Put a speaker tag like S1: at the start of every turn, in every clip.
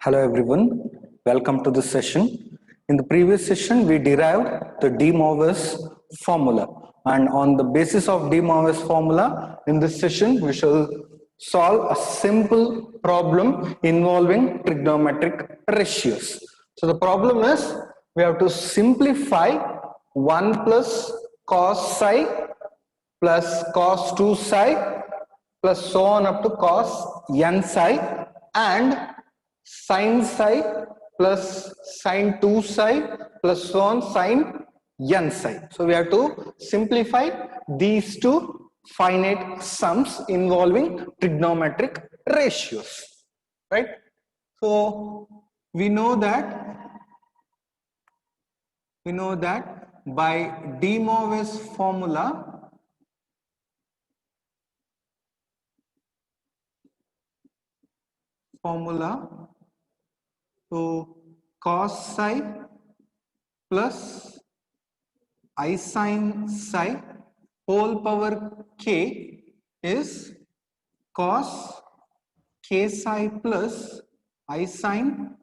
S1: Hello everyone, welcome to this session. In the previous session, we derived the De Moivre's formula, and on the basis of De Moivre's formula, in this session we shall solve a simple problem involving trigonometric ratios. So the problem is we have to simplify 1 plus cos psi plus cos 2 psi plus so on up to cos n psi and sin psi plus sin 2 psi plus so on sin n psi. So we have to simplify these two finite sums involving trigonometric ratios, right? So we know that by De Moivre's formula, so cos psi plus I sin psi whole power k is cos k psi plus I sin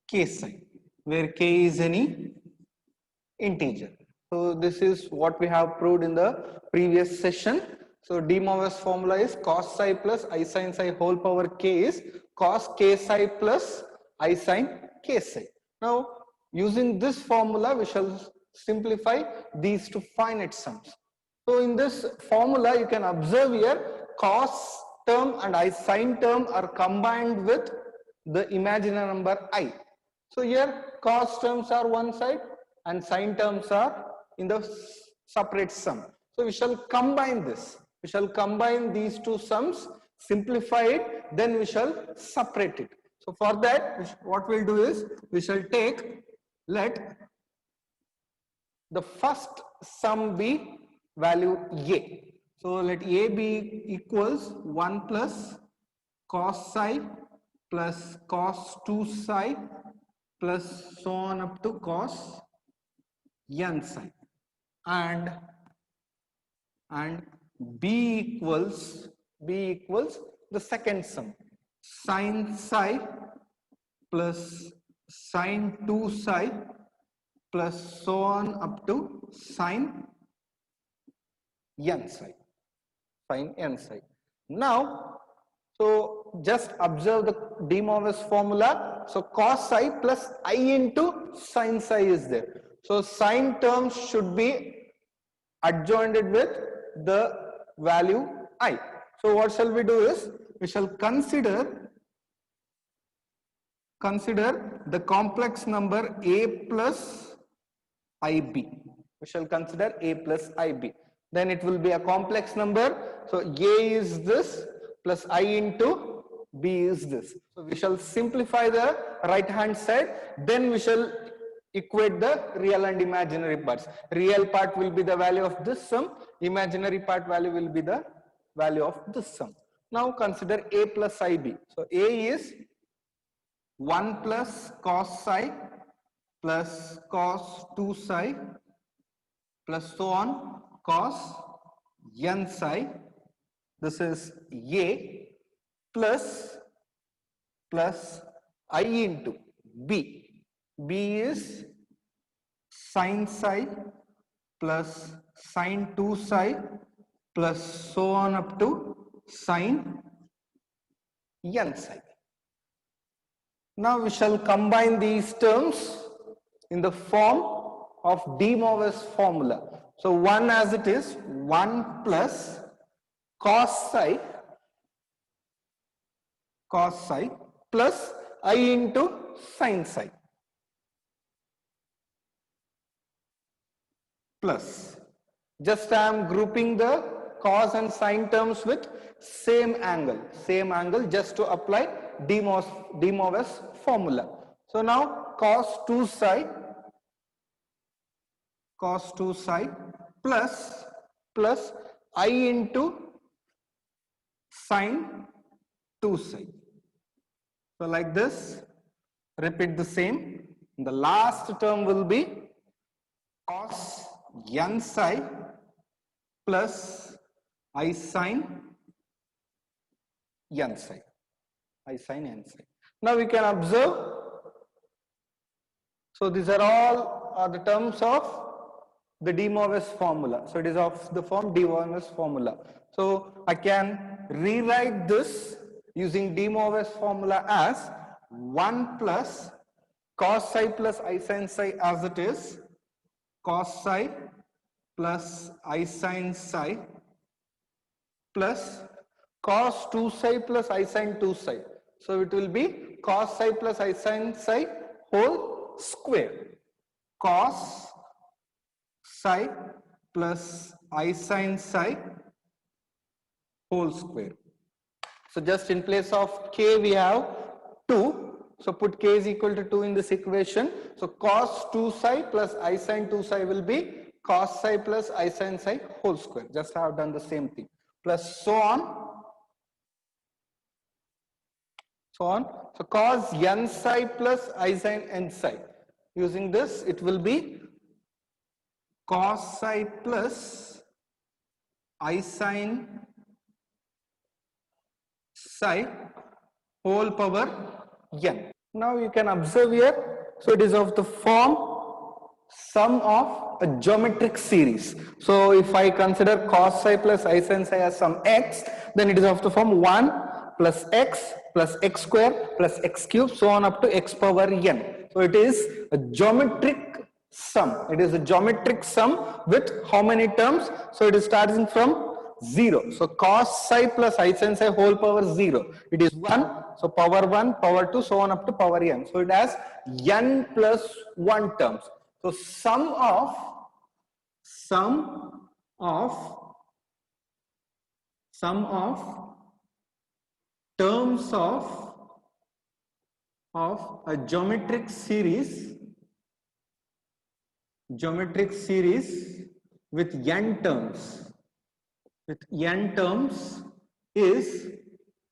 S1: k psi, where k is any integer. So this is what we have proved in the previous session. So De Moivre's formula is cos psi plus I sin psi whole power k is cos k psi plus I sin k psi. Now using this formula we shall simplify these two finite sums. So in this formula you can observe here cos term and I sin term are combined with the imaginary number I. So here cos terms are one side and sin terms are in the separate sum. So we shall combine this. We shall combine these two sums, simplify it, then we shall separate it. So for that, what we'll do is we shall take, let the first sum be value a. So let a be equals 1 plus cos psi plus cos 2 psi plus so on up to cos n psi, and b equals the second sum sin psi plus sin 2 psi plus so on up to sin n psi. Now, so just observe the De Moivre's formula. So cos psi plus I into sin psi is there. So sin terms should be adjoined with the value I. So what shall we do is we shall consider the complex number a plus ib. We shall consider a plus ib. Then it will be a complex number. So a is this plus I into b is this. So we shall simplify the right hand side. Then we shall equate the real and imaginary parts. Real part will be the value of this sum. Imaginary part value will be the value of this sum. Now consider a plus ib. So a is 1 plus cos psi plus cos 2 psi plus so on cos n psi. This is a plus I into b. B is sin psi plus sin 2 psi plus so on up to sin n psi. Now we shall combine these terms in the form of De Moivre's formula. So 1 as it is, 1 plus cos psi plus I into sin psi plus, just I am grouping the cos and sin terms with same angle just to apply De Moivre's formula. So now cos 2 psi plus I into sin 2 psi. So like this, repeat the same. The last term will be cos n psi plus I sin n psi. I sin n psi. Now we can observe. So these are all the terms of the De Moivre's formula. So it is of the form De Moivre's formula. So I can rewrite this using De Moivre's formula as 1 plus cos psi plus I sin psi as it is, cos psi plus I sin psi plus cos 2 psi plus I sin 2 psi. So it will be cos psi plus I sin psi whole square. Cos psi plus I sin psi whole square. So just in place of k we have 2. So put k is equal to 2 in this equation. So cos 2 psi plus I sin 2 psi will be cos psi plus I sin psi whole square. Just I have done the same thing. Plus so on. So cos n psi plus I sin n psi. Using this, it will be cos psi plus I sin psi whole power n. Now you can observe here. So it is of the form sum of a geometric series. So if I consider cos psi plus I sin psi as some x, then it is of the form 1 plus x square plus x cube, so on up to x power n. So it is a geometric sum. It is a geometric sum with how many terms? So it is starting from 0. So cos psi plus I sin psi whole power 0. It is 1. So power 1, power 2, so on up to power n. So it has n plus 1 terms. So sum of terms of a geometric series with n terms is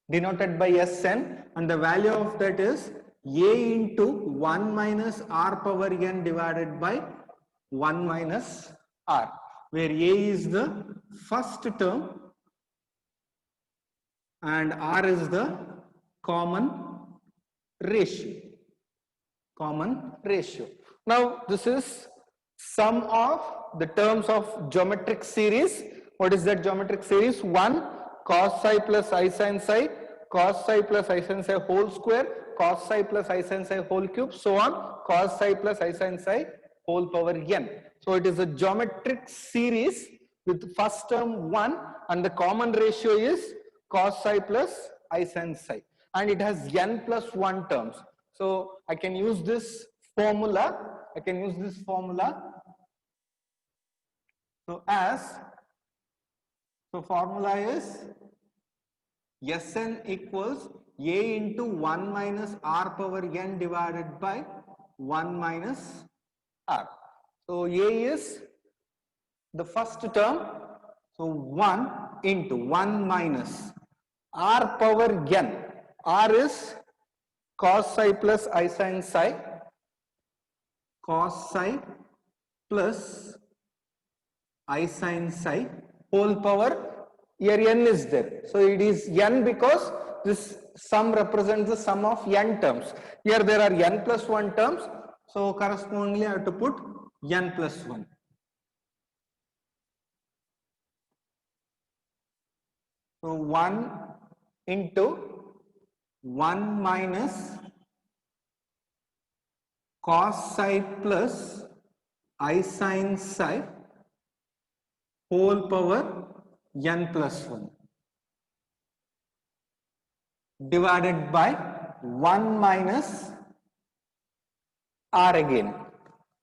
S1: denoted by Sn, and the value of that is a into 1 minus r power n divided by 1 minus r, where a is the first term and r is the common ratio. Now this is sum of the terms of geometric series. What is that geometric series? 1 cos psi plus I sin psi, cos psi plus I sin psi whole square, cos psi plus I sin psi whole cube, so on, cos psi plus I sin psi whole power n. So it is a geometric series with first term 1 and the common ratio is cos psi plus I sin psi, and it has n plus 1 terms. So I can use this formula. So formula is Sn equals a into 1 minus r power n divided by 1 minus r. So a is the first term. So 1 into 1 minus r power n. R is cos psi plus I sin psi, cos psi plus I sin psi whole power. Here n is there. So it is n because this sum represents the sum of n terms. Here there are n plus 1 terms. So correspondingly I have to put n plus 1. So 1 into 1 minus cos psi plus I sin psi whole power n plus 1 divided by 1 minus r again.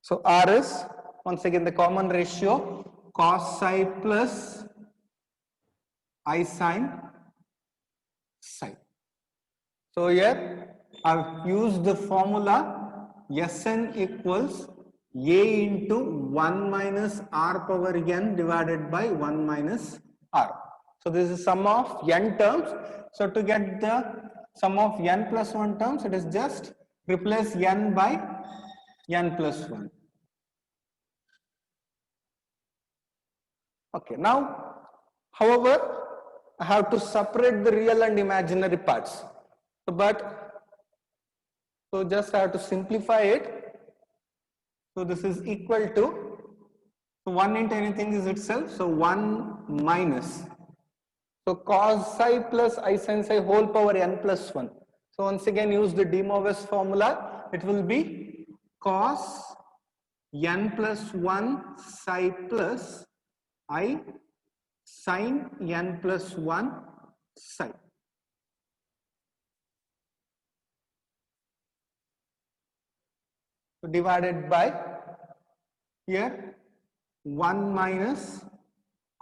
S1: So r is once again the common ratio, cos psi plus I sin psi. So here I have used the formula Sn equals a into 1 minus r power n divided by 1 minus r. So this is sum of n terms. So to get the sum of n plus 1 terms, it is just replace n by n plus 1. Okay, now however I have to separate the real and imaginary parts. So just I have to simplify it. So this is equal to, so 1 into anything is itself, so 1 minus. So cos psi plus I sin psi whole power n plus 1. So once again use the De Moivre's formula. It will be cos n plus 1 psi plus I sin n plus 1 psi. So divided by here 1 minus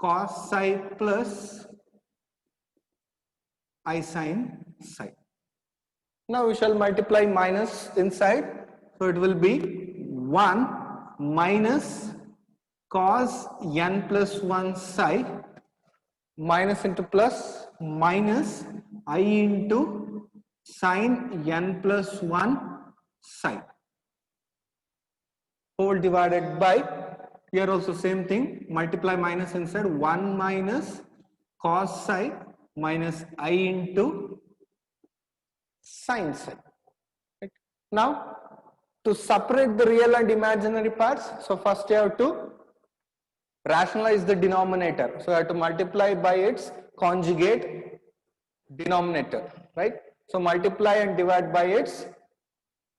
S1: cos psi plus I sin psi. Now we shall multiply minus inside. So it will be 1 minus cos n plus 1 psi minus into plus minus I into sin n plus 1 psi whole divided by, here also same thing, multiply minus inside, 1 minus cos psi minus I into sin psi. Right? Now to separate the real and imaginary parts, so first you have to rationalize the denominator. So you have to multiply by its conjugate denominator, right? So multiply and divide by its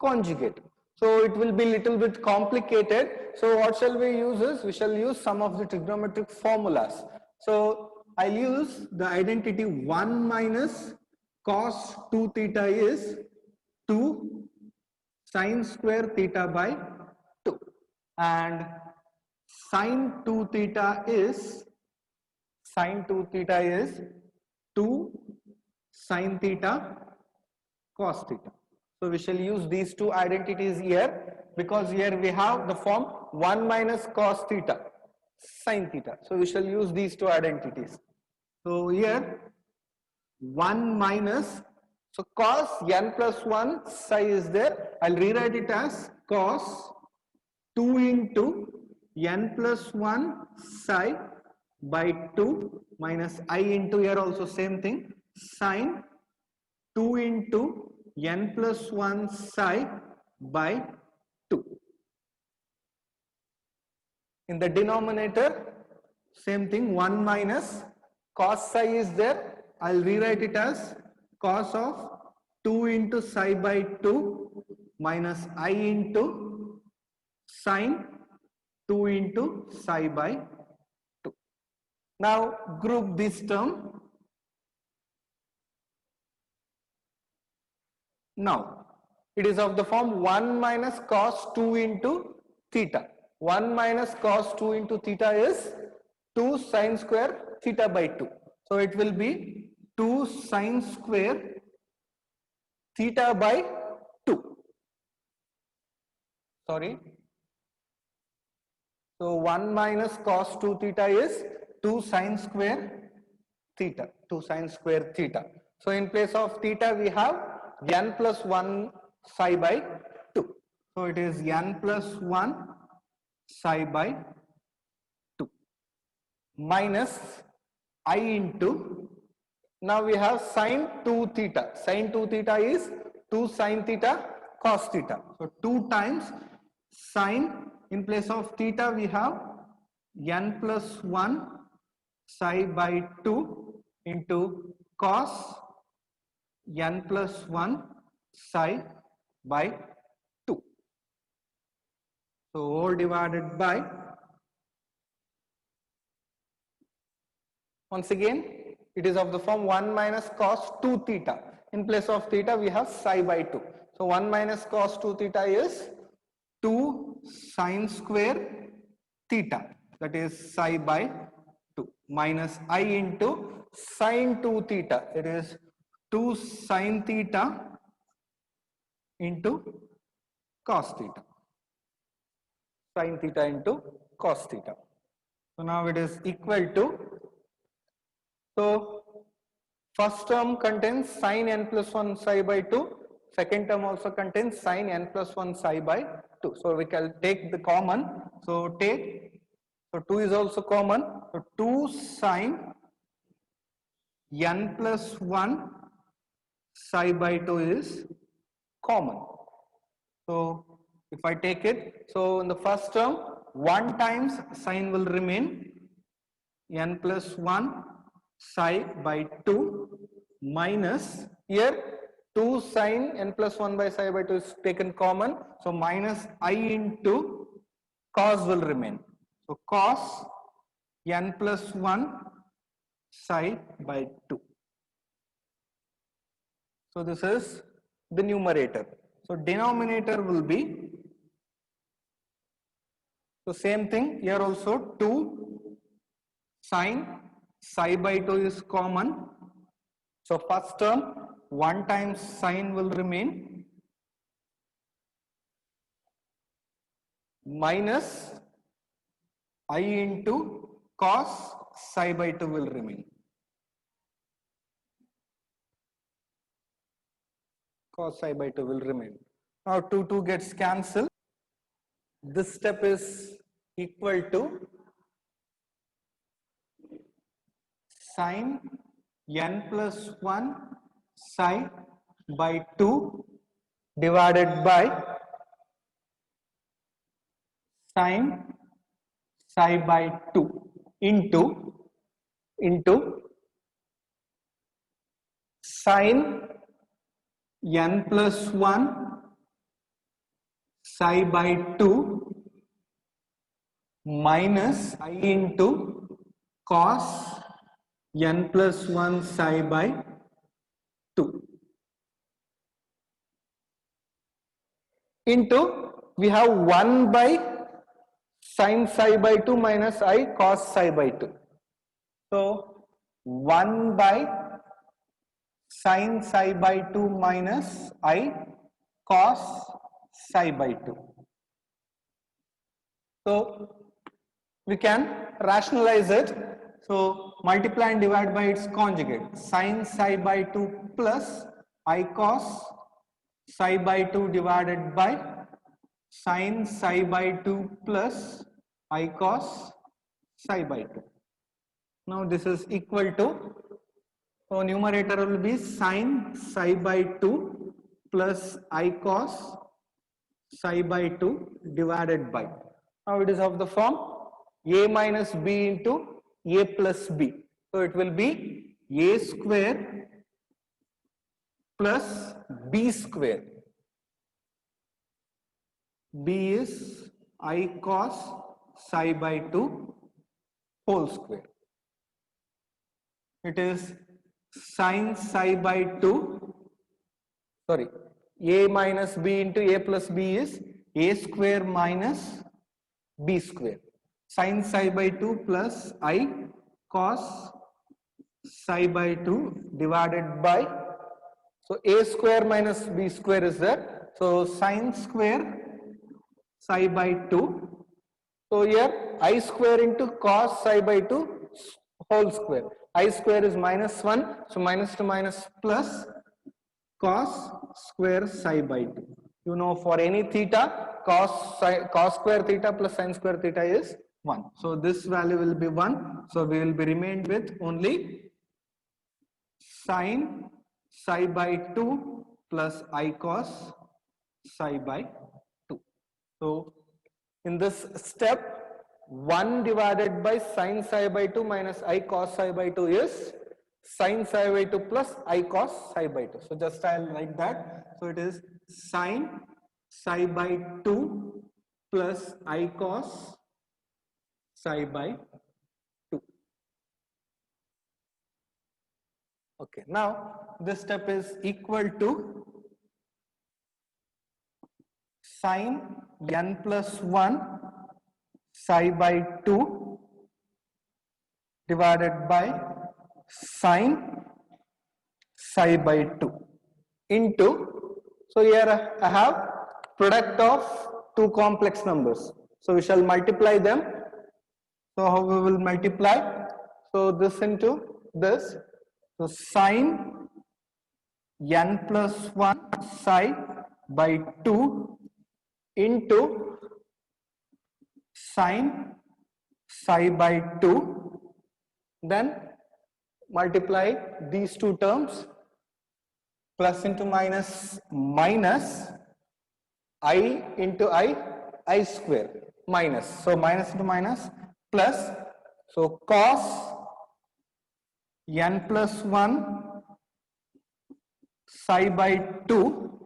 S1: conjugate. So it will be little bit complicated. So what shall we use is, we shall use some of the trigonometric formulas. So I'll use the identity 1 minus cos 2 theta is 2 sin square theta by 2, and sin 2 theta is 2 sin theta cos theta. So we shall use these two identities here, because here we have the form 1 minus cos theta sin theta. So we shall use these two identities. So here 1 minus, so cos n plus 1 psi is there. I'll rewrite it as cos 2 into n plus 1 psi by 2 minus I into, here also same thing, sin 2 into n plus 1 psi by 2. In the denominator, same thing, 1 minus cos psi is there. I'll rewrite it as cos of 2 into psi by 2 minus I into sin 2 into psi by 2. Now group this term. Now it is of the form 1 minus cos 2 into theta. 1 minus cos 2 into theta is 2 sin square theta by 2. So it will be 2 sin square theta by 2. Sorry. So 1 minus cos 2 theta is 2 sin square theta. 2 sin square theta. So in place of theta we have n plus 1 psi by 2. So it is n plus 1 psi by 2 minus I into, now we have sin 2 theta. Sin 2 theta is 2 sin theta cos theta. So 2 times sin, in place of theta we have n plus 1 psi by 2 into cos n plus 1 psi by 2. So all divided by, once again it is of the form 1 minus cos 2 theta. In place of theta we have psi by 2. So 1 minus cos 2 theta is 2 sin square theta, that is psi by 2, minus I into sin 2 theta, it is 2 sin theta into cos theta. Sin theta into cos theta. So now it is equal to, so first term contains sin n plus 1 psi by 2, second term also contains sin n plus 1 psi by 2. So we can take the common, so take, so 2 is also common, so 2 sin n plus 1 psi by 2 is common. So if I take it, so in the first term, 1 times sine will remain, n plus 1 psi by 2 minus, here 2 sine n plus 1 by psi by 2 is taken common, so minus I into cos will remain. So cos n plus 1 psi by 2. So this is the numerator. So denominator will be, so same thing here also, 2 sine psi by 2 is common. So first term 1 times sine will remain minus I into cos psi by 2 will remain. Cos psi by 2 will remain. Now 2 gets cancelled. This step is equal to sine n plus 1 psi by 2 divided by sine psi by 2 into sine n plus 1 psi by 2 minus I into cos n plus 1 psi by 2 into, we have 1 by sin psi by 2 minus I cos psi by 2. So 1 by sin psi by 2 minus I cos psi by 2. So we can rationalize it. So multiply and divide by its conjugate. Sin psi by 2 plus I cos psi by 2 divided by sin psi by 2 plus I cos psi by 2. Now this is equal to, so numerator will be sin psi by 2 plus I cos psi by 2 divided by. Now it is of the form a minus b into a plus b. So it will be a square plus b square. B is I cos psi by 2 whole square. It is sin psi by 2, sorry, a minus b into a plus b is a square minus b square. Sin psi by 2 plus I cos psi by 2 divided by, so a square minus b square is there. So sin square psi by 2. So here I square into cos psi by 2 whole square. I square is minus 1. So minus to minus plus cos square psi by 2. You know, for any theta, cos square theta plus sin square theta is 1. So this value will be 1. So we will be remained with only sin psi by 2 plus I cos psi by 2. So in this step, 1 divided by sin psi by 2 minus I cos psi by 2 is sin psi by 2 plus I cos psi by 2. So just I'll write that. So it is sin psi by 2 plus I cos psi by 2. Okay, now this step is equal to sin n plus 1 psi by 2 divided by sin psi by 2 into, so here I have product of two complex numbers. So we shall multiply them. So how we will multiply? So this into this. So sin n plus 1 psi by 2 into sin psi by 2, then multiply these two terms plus into minus, minus I into I square, minus. So minus into minus plus, so cos n plus 1 psi by 2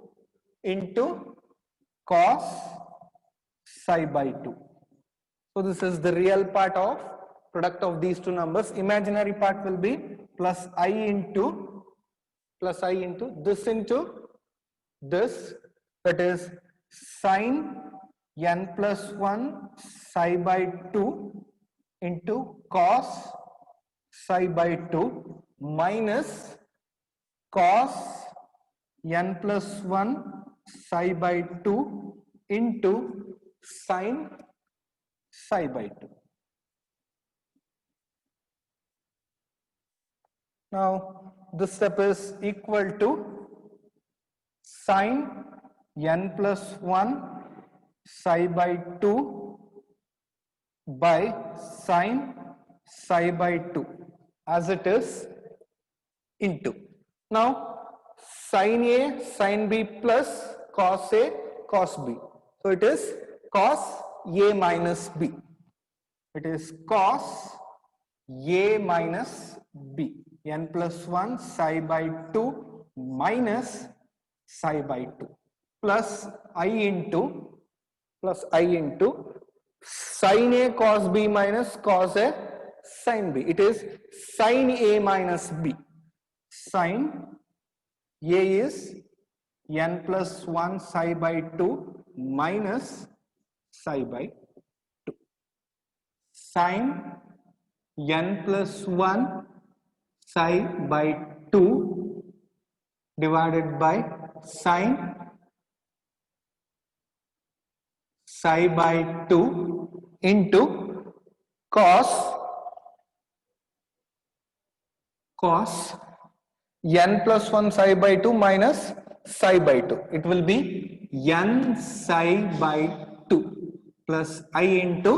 S1: into cos psi by 2. So this is the real part of product of these two numbers. Imaginary part will be plus I into this into this, that is sine n plus 1 psi by 2 into cos psi by 2 minus cos n plus 1 psi by 2 into sine psi by 2. Now this step is equal to sine n plus 1 psi by 2 by sine psi by 2 as it is into. Now sin A, sin B plus cos A, cos B. So it is cos A minus B. It is cos A minus B. N plus 1 psi by 2 minus psi by 2 plus I into sin A cos B minus cos A sin B. It is sin A minus B. Sin A is n plus 1 psi by 2 minus psi by 2. Sin n plus 1 psi by 2 divided by sin psi by 2 into cos n plus 1 psi by 2 minus psi by 2. It will be n psi by 2 plus I into,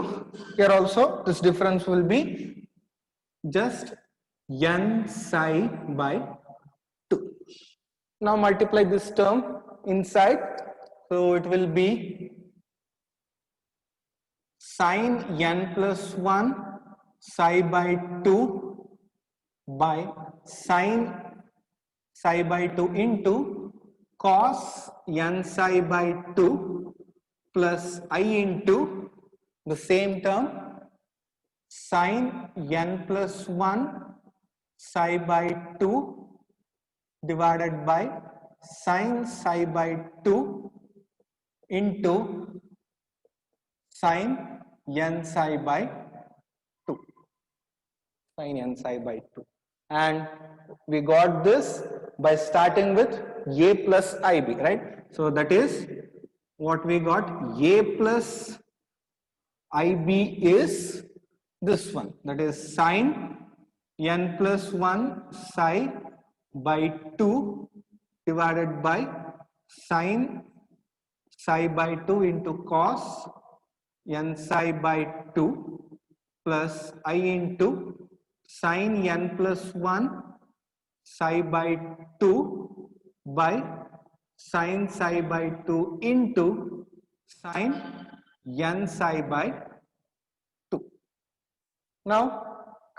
S1: here also this difference will be just n psi by 2. Now multiply this term inside, so it will be sin n plus 1 psi by 2 by sin psi by 2 into cos n psi by 2 plus I into the same term sin n plus 1 psi by 2 divided by sin psi by 2 into sin n psi by 2. Sin n psi by 2. And we got this by starting with A plus IB, right? So that is what we got. A plus IB is this one, that is sin n plus 1 psi by 2 divided by sin psi by 2 into cos n psi by 2 plus I into sin n plus 1 psi by 2 by sin psi by 2 into sin n psi by 2. Now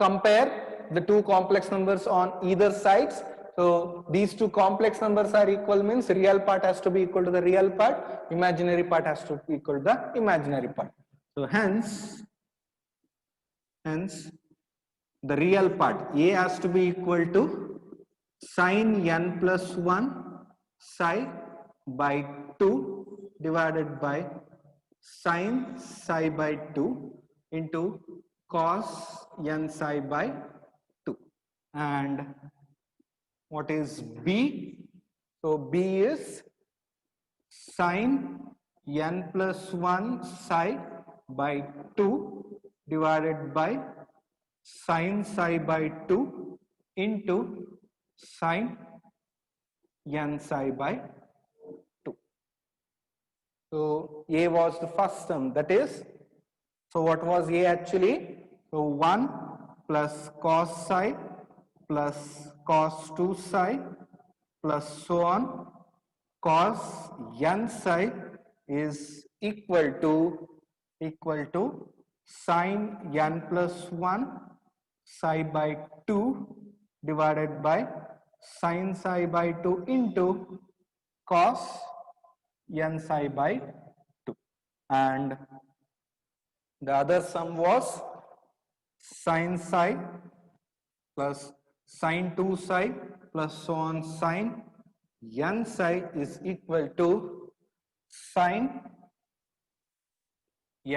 S1: compare the two complex numbers on either sides. So these two complex numbers are equal means real part has to be equal to the real part, imaginary part has to be equal to the imaginary part. So hence the real part A has to be equal to sin n plus 1 psi by 2 divided by sin psi by 2 into cos n psi by 2. And what is B? So B is sin n plus 1 psi by 2 divided by sin psi by 2 into sin n psi by 2. So A was the first term, that is, so what was A actually? So 1 plus cos psi plus cos 2 psi plus so on cos n psi is equal to sin n plus 1 psi by 2 divided by sin psi by 2 into cos n psi by 2, and the other sum was sin psi plus sin 2 psi plus so on sin n psi is equal to sin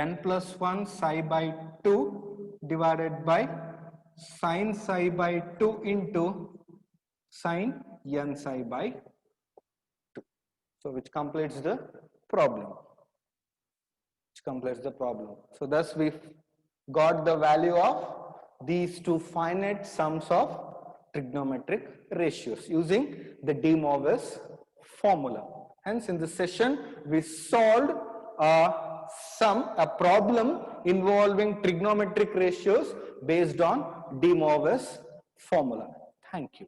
S1: n plus 1 psi by 2 divided by sin psi by 2 into sin n psi by 2. So which completes the problem. So thus we got the value of these two finite sums of trigonometric ratios using the De Moivre's formula. Hence in this session we solved a problem involving trigonometric ratios based on De Moivre's formula. Thank you.